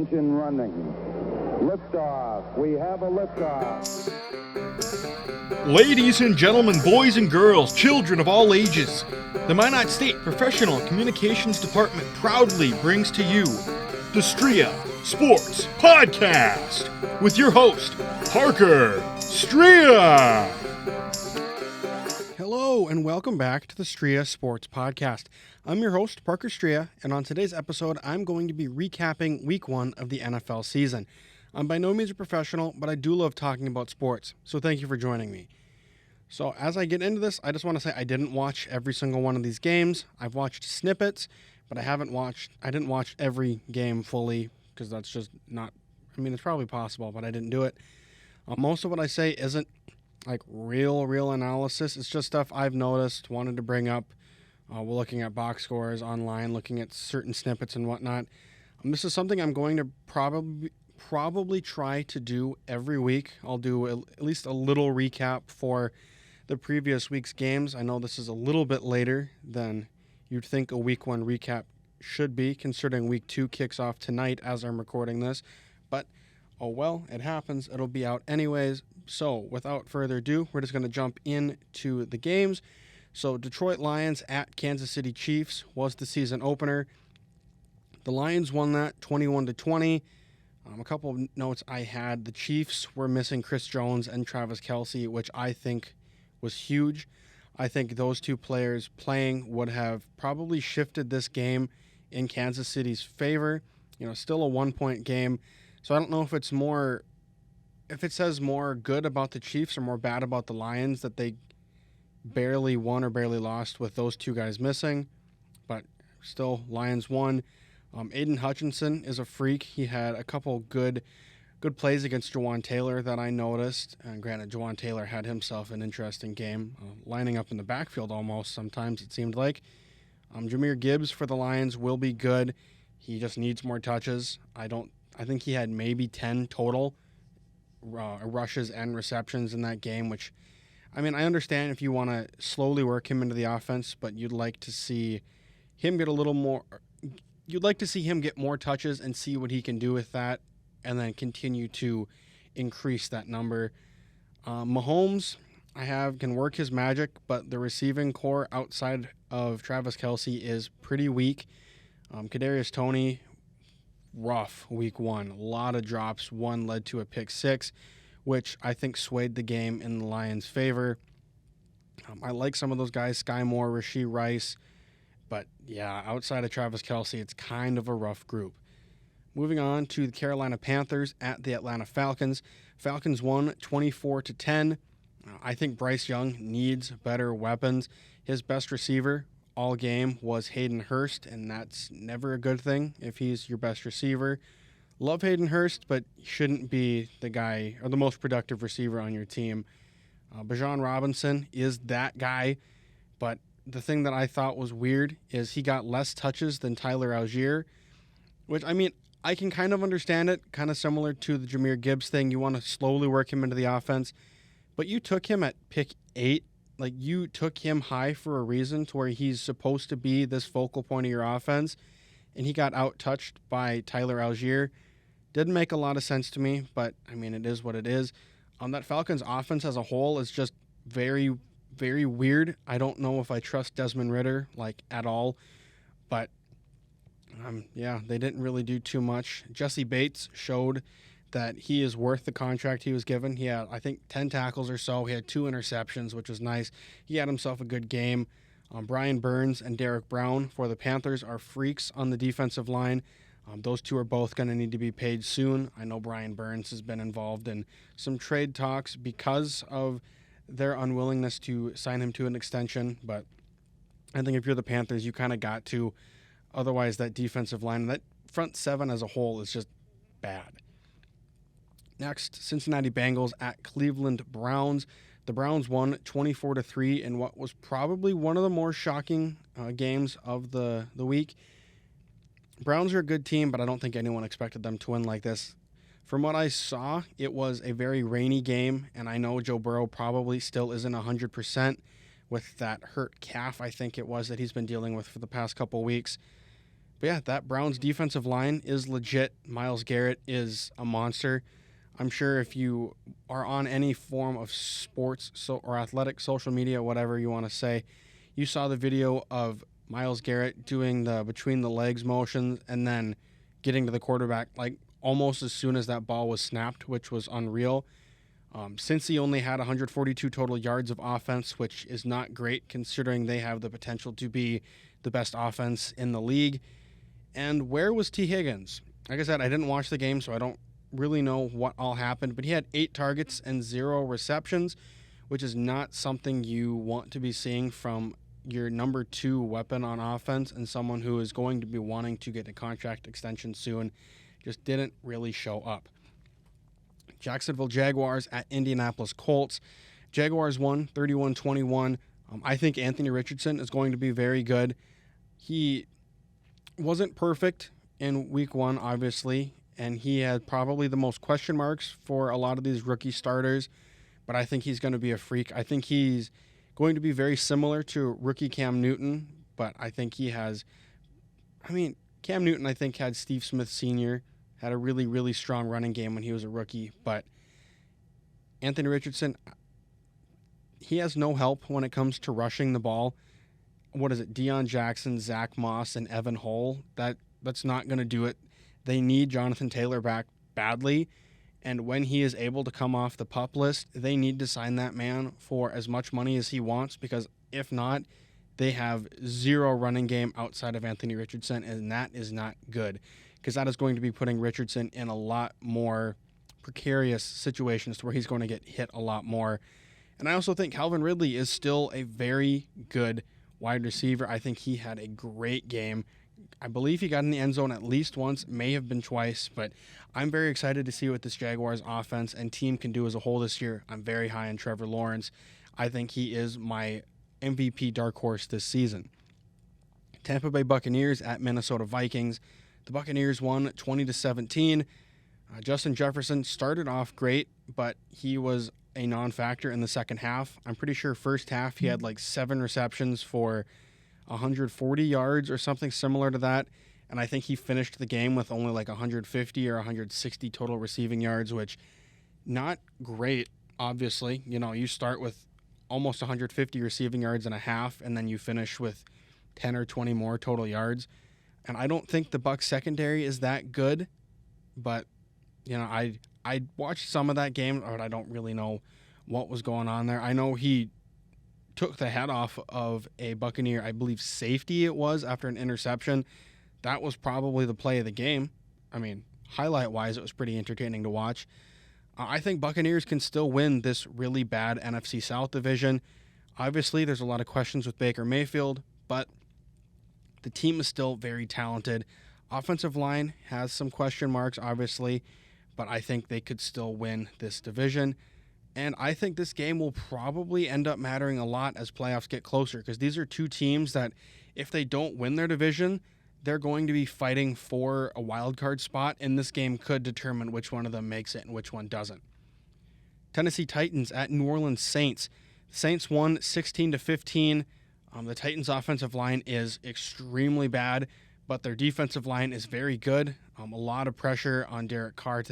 engine running. Liftoff. We have a liftoff. Ladies and gentlemen, boys and girls, children of all ages, the Minot State Professional Communications Department proudly brings to you the Striha Sports Podcast with your host, Parker Striha. Hello and welcome back to the Striha Sports Podcast. I'm your host, Parker Striha, and on today's episode, I'm going to be recapping Week 1 of the NFL season. I'm by no means a professional, but I do love talking about sports, so thank you for joining me. So as I get into this, I just want to say I didn't watch every single one of these games. I've watched snippets, but I didn't watch every game fully, because that's just not, it's probably possible, but I didn't do it. Most of what I say isn't like real analysis. It's just stuff I've noticed, wanted to bring up. We're looking at box scores online, looking at certain snippets and whatnot. This is something I'm going to probably try to do every week. I'll do at least a little recap for the previous week's games. I know this is a little bit later than you'd think a week 1 recap should be, considering week 2 kicks off tonight as I'm recording this. But, oh well, it happens. It'll be out anyways. So, without further ado, we're just going to jump into the games. So, Detroit Lions at Kansas City Chiefs was the season opener. The Lions won that 21-20. A couple of notes I had. The Chiefs were missing Chris Jones and Travis Kelce, which I think was huge. I think those two players playing would have probably shifted this game in Kansas City's favor. Still a 1-point game. So I don't know if it says more good about the Chiefs or more bad about the Lions that they barely won or barely lost with those two guys missing. But still, Lions won. Aiden Hutchinson is a freak. He had a couple good plays against Jawan Taylor that I noticed. And granted, Jawan Taylor had himself an interesting game, lining up in the backfield almost sometimes it seemed like. Jahmyr Gibbs for the Lions will be good. He just needs more touches. I think he had maybe 10 total rushes and receptions in that game, which, I understand if you want to slowly work him into the offense, but you'd like to see him get more touches and see what he can do with that, and then continue to increase that number. Mahomes, can work his magic, but the receiving core outside of Travis Kelce is pretty weak. Kadarius Toney, rough week 1. A lot of drops. One led to a pick 6, which I think swayed the game in the Lions' favor. I like some of those guys, Sky Moore, Rashee Rice, but yeah, outside of Travis Kelce, it's kind of a rough group. Moving on to the Carolina Panthers at the Atlanta Falcons. Falcons won 24-10. I think Bryce Young needs better weapons. His best receiver all game was Hayden Hurst, and that's never a good thing if he's your best receiver. Love Hayden Hurst, but he shouldn't be the guy or the most productive receiver on your team. Bijan Robinson is that guy, but the thing that I thought was weird is he got less touches than Tyler Algier, which, I can kind of understand it, kind of similar to the Jahmyr Gibbs thing. You want to slowly work him into the offense, but you took him at pick 8. Like, you took him high for a reason to where he's supposed to be this focal point of your offense, and he got out-touched by Tyler Algier. Didn't make a lot of sense to me, but, it is what it is. That Falcons offense as a whole is just very, very weird. I don't know if I trust Desmond Ridder, at all, but, they didn't really do too much. Jesse Bates showed that he is worth the contract he was given. He had, 10 tackles or so. He had 2 interceptions, which was nice. He had himself a good game. Brian Burns and Derek Brown for the Panthers are freaks on the defensive line. Those two are both going to need to be paid soon. I know Brian Burns has been involved in some trade talks because of their unwillingness to sign him to an extension, but I think if you're the Panthers, you kind of got to. Otherwise, that defensive line, that front 7 as a whole is just bad. Next, Cincinnati Bengals at Cleveland Browns. The Browns won 24-3 in what was probably one of the more shocking games of the week. Browns are a good team, but I don't think anyone expected them to win like this. From what I saw, it was a very rainy game, and I know Joe Burrow probably still isn't 100% with that hurt calf, I think it was, that he's been dealing with for the past couple weeks. But yeah, that Browns defensive line is legit. Myles Garrett is a monster. I'm sure if you are on any form of sports or athletic social media, whatever you want to say, you saw the video of Myles Garrett doing the between the legs motions and then getting to the quarterback like almost as soon as that ball was snapped, which was unreal. Since he only had 142 total yards of offense, which is not great considering they have the potential to be the best offense in the league. And where was T. Higgins? Like I said, I didn't watch the game, so I don't really know what all happened, but he had 8 targets and 0 receptions, which is not something you want to be seeing from your number 2 weapon on offense and someone who is going to be wanting to get a contract extension soon. Just didn't really show up. Jacksonville Jaguars at Indianapolis Colts. Jaguars won 31-21. I think Anthony Richardson is going to be very good. He wasn't perfect in week 1, obviously, and he had probably the most question marks for a lot of these rookie starters, but I think he's going to be a freak. I think he's going to be very similar to rookie Cam Newton, but I think he has, Cam Newton, I think, had Steve Smith Sr., had a really, really strong running game when he was a rookie, but Anthony Richardson, he has no help when it comes to rushing the ball. What is it? Deion Jackson, Zach Moss, and Evan Hull. That's not going to do it. They need Jonathan Taylor back badly, and when he is able to come off the PUP list, they need to sign that man for as much money as he wants, because if not, they have 0 running game outside of Anthony Richardson, and that is not good, because that is going to be putting Richardson in a lot more precarious situations to where he's going to get hit a lot more. And I also think Calvin Ridley is still a very good wide receiver. I think he had a great game. I believe he got in the end zone at least once, may have been twice, but I'm very excited to see what this Jaguars offense and team can do as a whole this year. I'm very high on Trevor Lawrence. I think he is my MVP dark horse this season. Tampa Bay Buccaneers at Minnesota Vikings. The Buccaneers won 20-17. Justin Jefferson started off great, but he was a non-factor in the second half. I'm pretty sure first half he had like 7 receptions for 140 yards or something similar to that, and I think he finished the game with only like 150 or 160 total receiving yards, which not great, obviously. You start with almost 150 receiving yards and a half, and then you finish with 10 or 20 more total yards. And I don't think the Bucs secondary is that good, but I watched some of that game, but I don't really know what was going on there. I know he took the head off of a Buccaneer, I believe safety it was, after an interception. That was probably the play of the game. Highlight-wise, it was pretty entertaining to watch. I think Buccaneers can still win this really bad NFC South division. Obviously, there's a lot of questions with Baker Mayfield, but the team is still very talented. Offensive line has some question marks, obviously, but I think they could still win this division. And I think this game will probably end up mattering a lot as playoffs get closer, because these are two teams that, if they don't win their division, they're going to be fighting for a wild card spot, and this game could determine which one of them makes it and which one doesn't. Tennessee Titans at New Orleans Saints. The Saints won 16-15. The Titans' offensive line is extremely bad, but their defensive line is very good. A lot of pressure on Derek Carr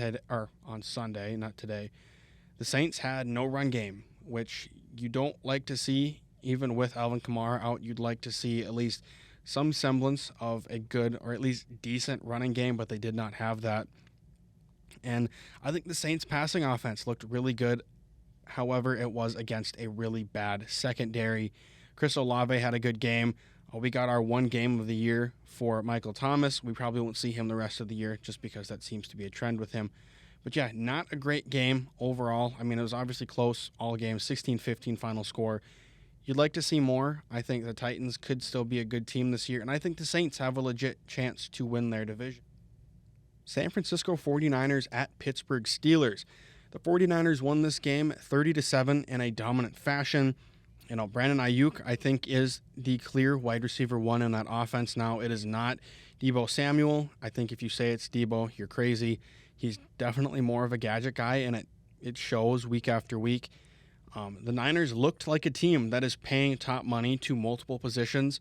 on Sunday, not today. The Saints had no run game, which you don't like to see. Even with Alvin Kamara out, you'd like to see at least some semblance of a good or at least decent running game, but they did not have that. And I think the Saints' passing offense looked really good. However, it was against a really bad secondary. Chris Olave had a good game. We got our one game of the year for Michael Thomas. We probably won't see him the rest of the year just because that seems to be a trend with him. But yeah, not a great game overall. It was obviously close all games, 16-15 final score. You'd like to see more. I think the Titans could still be a good team this year, and I think the Saints have a legit chance to win their division. San Francisco 49ers at Pittsburgh Steelers. The 49ers won this game 30-7 in a dominant fashion. Brandon Ayuk, I think, is the clear wide receiver 1 in that offense now. It is not Deebo Samuel. I think if you say it's Deebo, you're crazy. He's definitely more of a gadget guy, and it shows week after week. The Niners looked like a team that is paying top money to multiple positions.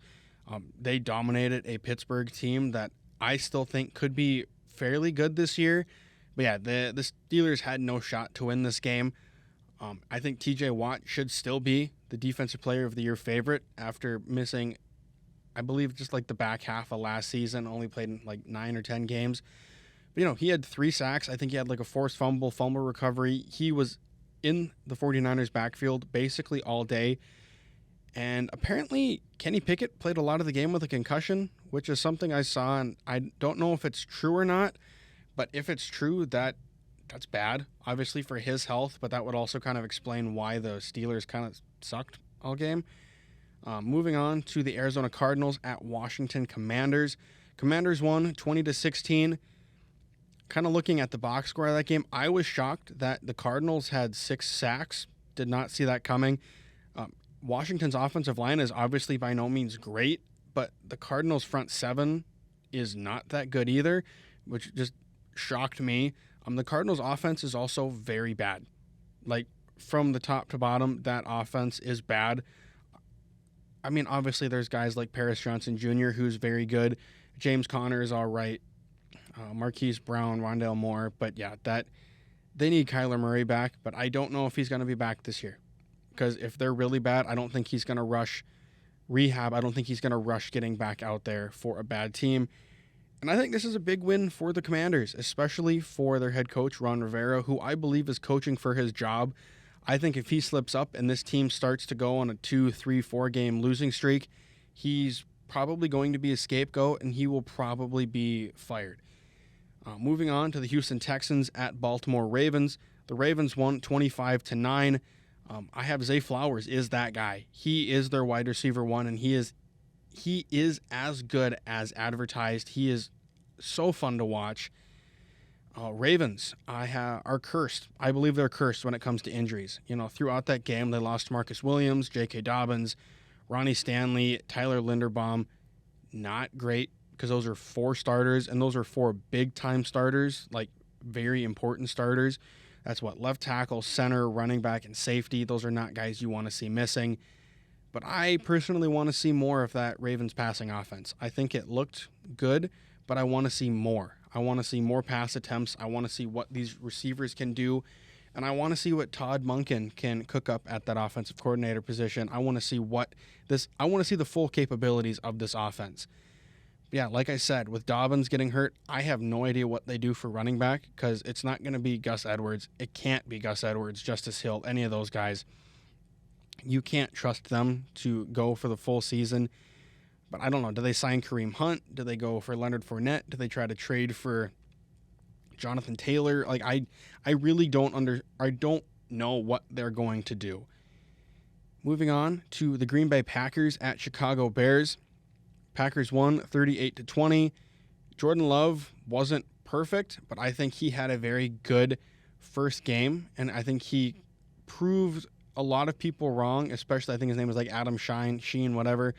They dominated a Pittsburgh team that I still think could be fairly good this year. But yeah, the Steelers had no shot to win this game. I think TJ Watt should still be the Defensive Player of the Year favorite after missing, I believe, just like the back half of last season, only played in like 9 or 10 games. But, he had 3 sacks. I think he had like a forced fumble recovery. He was in the 49ers backfield basically all day. And apparently Kenny Pickett played a lot of the game with a concussion, which is something I saw, and I don't know if it's true or not. But if it's true, that's bad, obviously, for his health. But that would also kind of explain why the Steelers kind of sucked all game. Moving on to the Arizona Cardinals at Washington Commanders. Commanders won 20-16. Kind of looking at the box score of that game, I was shocked that the Cardinals had 6 sacks. Did not see that coming. Washington's offensive line is obviously by no means great, but the Cardinals' front 7 is not that good either, which just shocked me. The Cardinals' offense is also very bad. Like, from the top to bottom, that offense is bad. I mean, obviously, there's guys like Paris Johnson Jr., who's very good. James Conner is all right. Marquise Brown, Rondale Moore. But, yeah, they need Kyler Murray back, but I don't know if he's going to be back this year. Because if they're really bad, I don't think he's going to rush rehab. I don't think he's going to rush getting back out there for a bad team. And I think this is a big win for the Commanders, especially for their head coach, Ron Rivera, who I believe is coaching for his job. I think if he slips up and this team starts to go on a 2, 3, 4 game losing streak, he's probably going to be a scapegoat and he will probably be fired. Moving on to the Houston Texans at Baltimore Ravens. The Ravens won 25-9. I have Zay Flowers is that guy. He is their wide receiver 1, and he is as good as advertised. He is so fun to watch. Ravens are cursed. I believe they're cursed when it comes to injuries. Throughout that game, they lost Marcus Williams, J.K. Dobbins, Ronnie Stanley, Tyler Linderbaum. Not great, because those are 4 starters, and those are 4 big-time starters, like very important starters. That's left tackle, center, running back, and safety. Those are not guys you want to see missing. But I personally want to see more of that Ravens passing offense. I think it looked good, but I want to see more. I want to see more pass attempts. I want to see what these receivers can do. And I want to see what Todd Monken can cook up at that offensive coordinator position. I want to see the full capabilities of this offense. Yeah, like I said, with Dobbins getting hurt, I have no idea what they do for running back, because it's not going to be Gus Edwards. It can't be Gus Edwards, Justice Hill, any of those guys. You can't trust them to go for the full season. But I don't know. Do they sign Kareem Hunt? Do they go for Leonard Fournette? Do they try to trade for Jonathan Taylor? Like, I really don't know what they're going to do. Moving on to the Green Bay Packers at Chicago Bears. Packers won 38-20. Jordan Love wasn't perfect, but I think he had a very good first game, and I think he proved a lot of people wrong, especially I think his name was like Adam Sheen, whatever.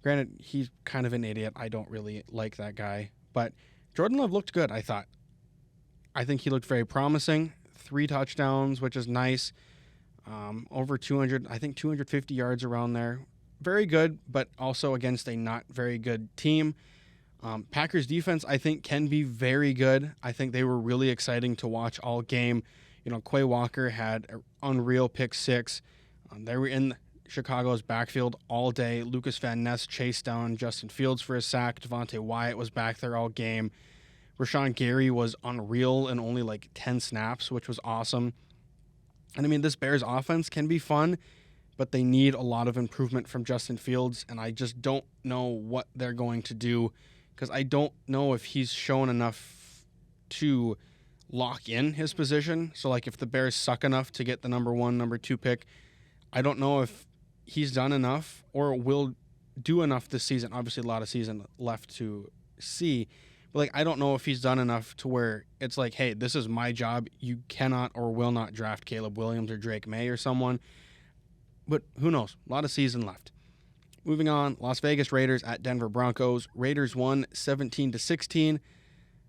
Granted, he's kind of an idiot. I don't really like that guy, but Jordan Love looked good, I thought. I think he looked very promising. 3 touchdowns, which is nice. Over 200, I think 250 yards around there. Very good, but also against a not very good team. Packers defense, I think, can be very good. I think they were really exciting to watch all game. Quay Walker had an unreal pick 6. They were in Chicago's backfield all day. Lucas Van Ness chased down Justin Fields for a sack. Devontae Wyatt was back there all game. Rashawn Gary was unreal in only like 10 snaps, which was awesome. And I mean, this Bears offense can be fun, but they need a lot of improvement from Justin Fields, and I just don't know what they're going to do, because I don't know if he's shown enough to lock in his position. So, like, if the Bears suck enough to get the number 1, number 2 pick, I don't know if he's done enough or will do enough this season. Obviously, a lot of season left to see, but, like, I don't know if he's done enough to where it's like, hey, this is my job. You cannot or will not draft Caleb Williams or Drake May or someone. But who knows? A lot of season left. Moving on, Las Vegas Raiders at Denver Broncos. Raiders won 17-16.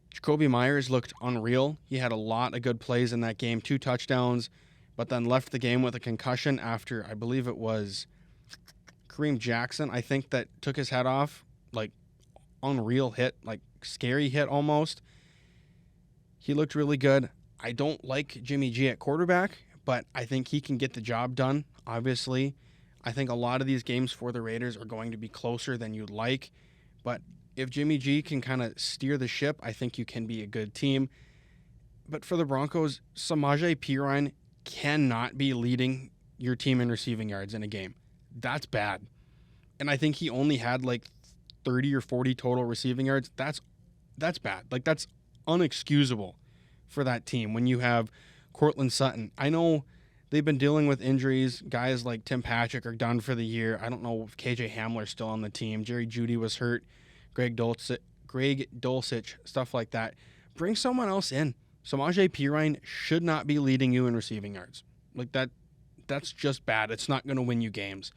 Jacoby Myers looked unreal. He had a lot of good plays in that game, 2 touchdowns, but then left the game with a concussion after, I believe it was Kareem Jackson, I think, that took his head off. Like, unreal hit, like scary hit almost. He looked really good. I don't like Jimmy G at quarterback, but I think he can get the job done, obviously. I think a lot of these games for the Raiders are going to be closer than you'd like, but if Jimmy G can kind of steer the ship, I think you can be a good team. But for the Broncos, Samaje Perine cannot be leading your team in receiving yards in a game. That's bad. And I think he only had like 30 or 40 total receiving yards. That's bad. Like, that's unexcusable for that team when you have Cortland Sutton. I know they've been dealing with injuries. Guys like Tim Patrick are done for the year. I don't know if KJ Hamler's still on the team. Jerry Jeudy was hurt. Greg Dulcich, stuff like that. Bring someone else in. Samaje Perine should not be leading you in receiving yards. Like, that's just bad. It's not going to win you games.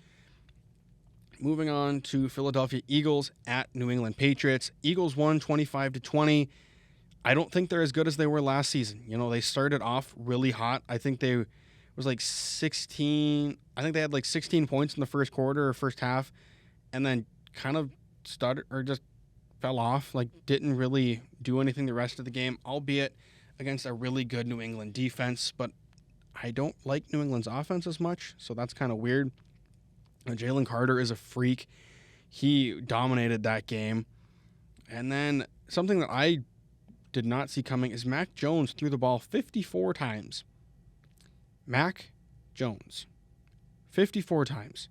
Moving on to Philadelphia Eagles at New England Patriots. Eagles won 25-20. I don't think they're as good as they were last season. You know, they started off really hot. I think they was like 16. I think they had like 16 points in the first quarter or first half, and then kind of stuttered or just fell off. Like, didn't really do anything the rest of the game, albeit against a really good New England defense. But I don't like New England's offense as much, so that's kind of weird. Jalen Carter is a freak. He dominated that game. And then something that I did not see coming is Mac Jones threw the ball 54 times. Mac Jones, 54 times.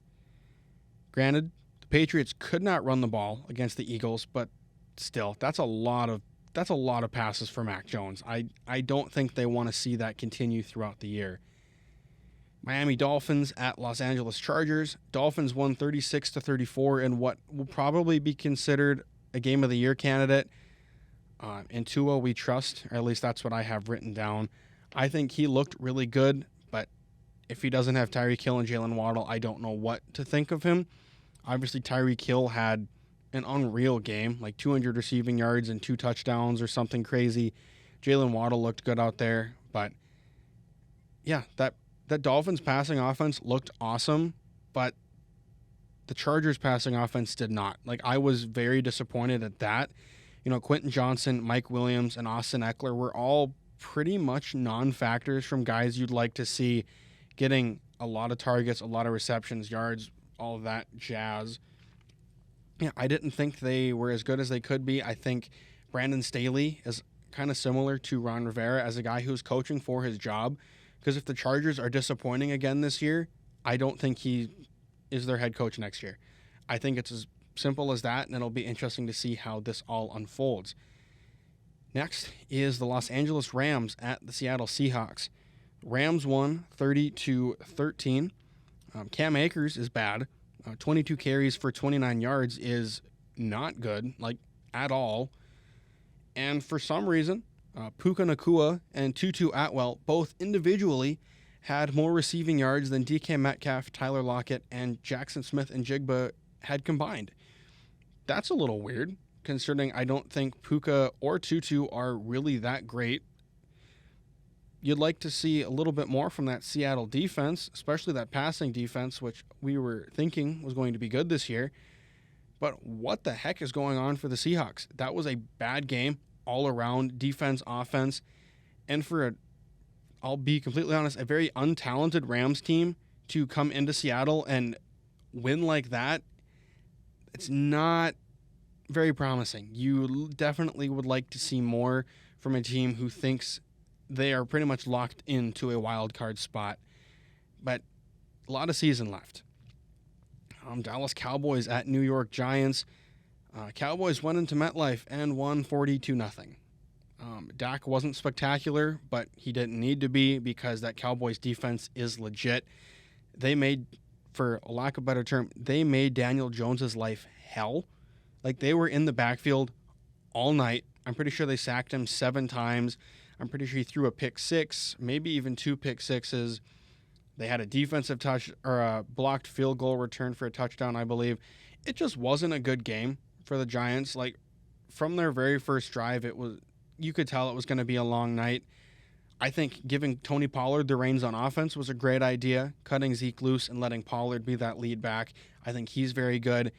Granted, the Patriots could not run the ball against the Eagles, but still, that's a lot of passes for Mac Jones. I don't think they want to see that continue throughout the year. Miami Dolphins at Los Angeles Chargers. Dolphins won 36-34 in what will probably be considered a game of the year candidate. In Tua, we trust, or at least that's what I have written down. I think he looked really good, but if he doesn't have Tyreek Hill and Jalen Waddle, I don't know what to think of him. Obviously, Tyreek Hill had an unreal game, like 200 receiving yards and 2 touchdowns or something crazy. Jalen Waddle looked good out there, but yeah, that Dolphins passing offense looked awesome, but the Chargers passing offense did not. Like, I was very disappointed at that. You know, Quentin Johnson, Mike Williams, and Austin Eckler were all pretty much non-factors from guys you'd like to see getting a lot of targets, a lot of receptions, yards, all of that jazz. Yeah, I didn't think they were as good as they could be. I think Brandon Staley is kind of similar to Ron Rivera as a guy who's coaching for his job, because if the Chargers are disappointing again this year, I don't think he is their head coach next year. I think it's as simple as that, and it'll be interesting to see how this all unfolds. Next is the Los Angeles Rams at the Seattle Seahawks. Rams won 30-13. Cam Akers is bad. 22 carries for 29 yards is not good, like, at all. And for some reason, Puka Nacua and Tutu Atwell both individually had more receiving yards than DK Metcalf, Tyler Lockett, and Jackson Smith and Jigba had combined. That's a little weird, considering I don't think Puka or Tutu are really that great. You'd like to see a little bit more from that Seattle defense, especially that passing defense, which we were thinking was going to be good this year. But what the heck is going on for the Seahawks? That was a bad game all around, defense, offense, and I'll be completely honest, a very untalented Rams team to come into Seattle and win like that, it's not very promising. You definitely would like to see more from a team who thinks they are pretty much locked into a wild card spot. But a lot of season left. Dallas Cowboys at New York Giants. Cowboys went into MetLife and won 42-0. Dak wasn't spectacular, but he didn't need to be because that Cowboys defense is legit. They made, for a lack of a better term, they made Daniel Jones's life hell. Like, they were in the backfield all night. I'm pretty sure they sacked him 7 times. I'm pretty sure he threw a pick 6, maybe even 2 pick 6s. They had a defensive touch or a blocked field goal return for a touchdown, I believe. It just wasn't a good game for the Giants. Like, from their very first drive, you could tell it was going to be a long night. I think giving Tony Pollard the reins on offense was a great idea. Cutting Zeke loose and letting Pollard be that lead back. I think he's very good.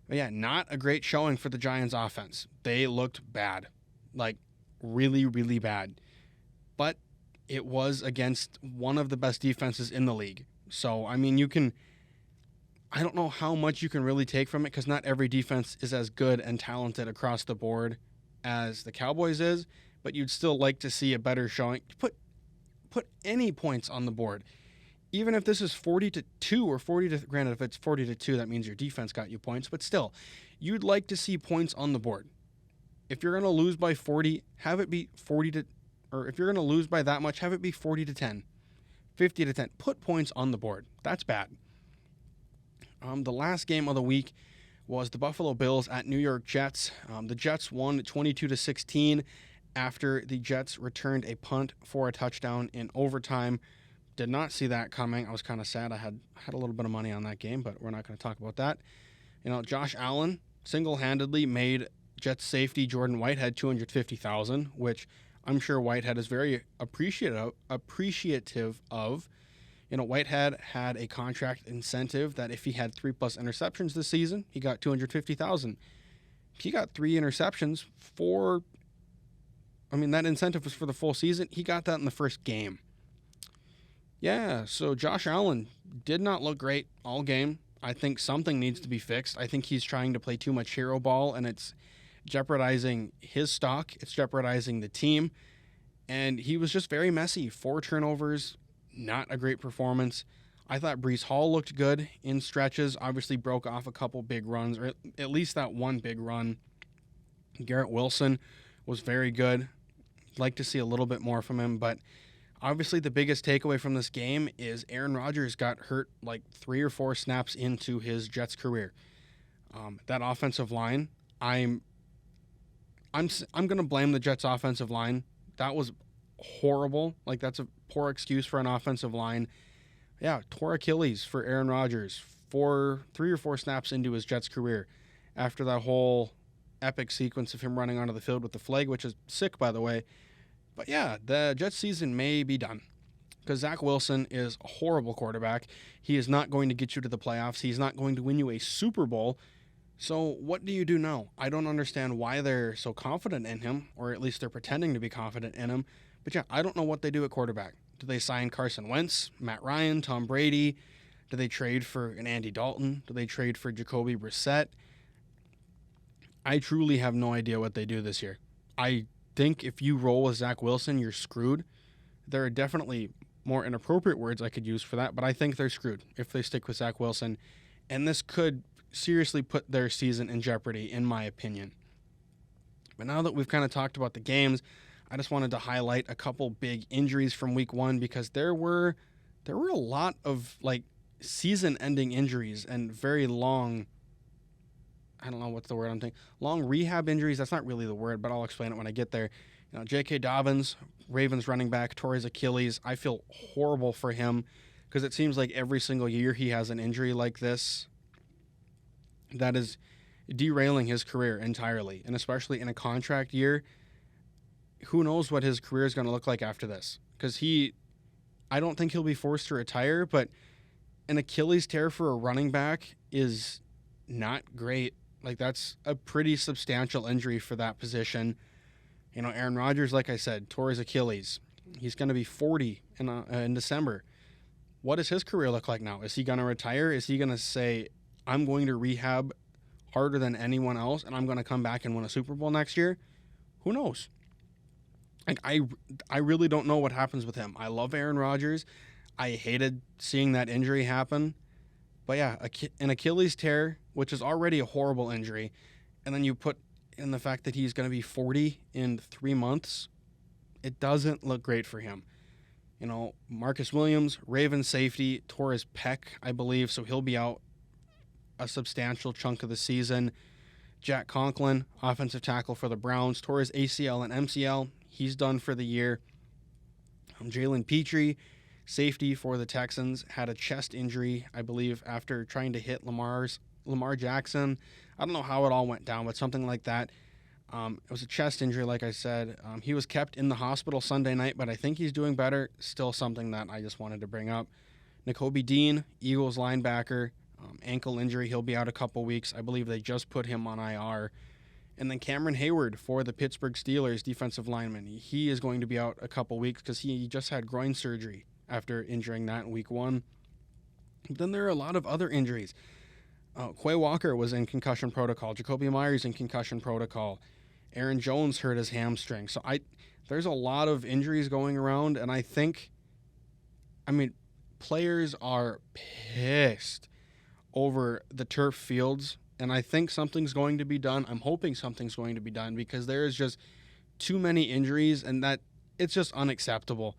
But yeah, not a great showing for the Giants offense. They looked bad, like really, really bad. But it was against one of the best defenses in the league. So, I mean, I don't know how much you can really take from it because not every defense is as good and talented across the board as the Cowboys is, but you'd still like to see a better showing. Put any points on the board. Even if this is 40-2 or 40 to, granted, if it's 40-2, that means your defense got you points, but still, you'd like to see points on the board. If you're going to lose by 40, have it be 40 to, or if you're going to lose by that much, have it be 40-10, 50-10. Put points on the board. That's bad. The last game of the week was the Buffalo Bills at New York Jets. The Jets won 22-16 after the Jets returned a punt for a touchdown in overtime. Did not see that coming. I was kind of sad. I had a little bit of money on that game, but we're not going to talk about that. Josh Allen single-handedly made Jets safety Jordan Whitehead $250,000, which I'm sure Whitehead is very appreciative of. Whitehead had a contract incentive that if he had 3+ interceptions this season, he got $250,000. He got 3 interceptions that incentive was for the full season. He got that in the first game. Yeah, so Josh Allen did not look great all game. I think something needs to be fixed. I think he's trying to play too much hero ball, and it's jeopardizing his stock. It's jeopardizing the team. And he was just very messy. 4 turnovers, not a great performance. I thought Breece Hall looked good in stretches. Obviously broke off a couple big runs, or at least that one big run. Garrett Wilson was very good. Like to see a little bit more from him, but obviously the biggest takeaway from this game is Aaron Rodgers got hurt like 3 or 4 snaps into his Jets career. That offensive line, I'm going to blame the Jets offensive line. That was horrible. Like, that's a poor excuse for an offensive line. Yeah, tore Achilles for Aaron Rodgers 3 or 4 snaps into his Jets career after that whole epic sequence of him running onto the field with the flag, which is sick, by the way. But yeah, the Jets season may be done because Zach Wilson is a horrible quarterback. He is not going to get you to the playoffs. He's not going to win you a Super Bowl. So what do you do now? I don't understand why they're so confident in him, or at least they're pretending to be confident in him. But yeah, I don't know what they do at quarterback. Do they sign Carson Wentz, Matt Ryan, Tom Brady? Do they trade for an Andy Dalton? Do they trade for Jacoby Brissett? I truly have no idea what they do this year. I think if you roll with Zach Wilson, you're screwed. There are definitely more inappropriate words I could use for that, but I think they're screwed if they stick with Zach Wilson. And this could seriously put their season in jeopardy, in my opinion. But now that we've kind of talked about the games, I just wanted to highlight a couple big injuries from week 1 because there were a lot of like season-ending injuries and very long, I don't know what's the word I'm thinking, long rehab injuries. That's not really the word, but I'll explain it when I get there. J.K. Dobbins, Ravens running back, tore his Achilles. I feel horrible for him because it seems like every single year he has an injury like this that is derailing his career entirely, and especially in a contract year. Who knows what his career is going to look like after this? Because I don't think he'll be forced to retire, but an Achilles tear for a running back is not great. Like, that's a pretty substantial injury for that position. Aaron Rodgers, like I said, tore his Achilles. He's going to be 40 in December. What does his career look like now? Is he going to retire? Is he going to say, I'm going to rehab harder than anyone else, and I'm going to come back and win a Super Bowl next year? Who knows? Like, I really don't know what happens with him. I love Aaron Rodgers. I hated seeing that injury happen. But yeah, an Achilles tear, which is already a horrible injury, and then you put in the fact that he's going to be 40 in 3 months, it doesn't look great for him. Marcus Williams, Ravens safety, tore his pec, I believe, so he'll be out a substantial chunk of the season. Jack Conklin, offensive tackle for the Browns, tore his ACL and MCL. He's done for the year. Jalen Petrie, safety for the Texans, had a chest injury, I believe, after trying to hit Lamar Jackson. I don't know how it all went down, but something like that. It was a chest injury, like I said. He was kept in the hospital Sunday night, but I think he's doing better. Still something that I just wanted to bring up. Nakobe Dean, Eagles linebacker, Ankle injury, he'll be out a couple weeks. I believe they just put him on IR. And then Cameron Hayward for the Pittsburgh Steelers, defensive lineman. He is going to be out a couple weeks because he just had groin surgery after injuring that in week 1. But then there are a lot of other injuries. Quay Walker was in concussion protocol. Jacoby Myers in concussion protocol. Aaron Jones hurt his hamstring. So there's a lot of injuries going around, and players are pissed over the turf fields, and I think something's going to be done. I'm hoping something's going to be done because there is just too many injuries, and that it's just unacceptable.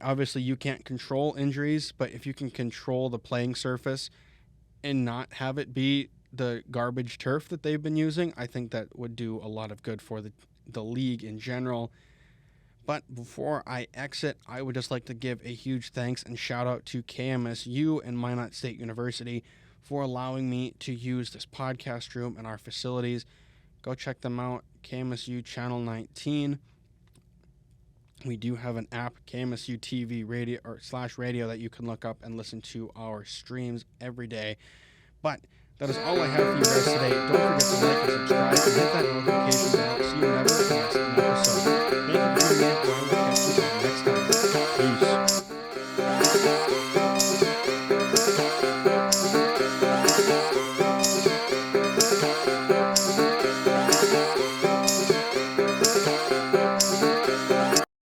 Obviously you can't control injuries, but if you can control the playing surface and not have it be the garbage turf that they've been using, I think that would do a lot of good for the league in general. But before I exit, I would just like to give a huge thanks and shout out to KMSU and Minot State University for allowing me to use this podcast room and our facilities. Go check them out, KMSU Channel 19. We do have an app, KMSU TV radio /radio, that you can look up and listen to our streams every day. But that is all I have for you guys today. Don't forget to like and subscribe and hit that notification bell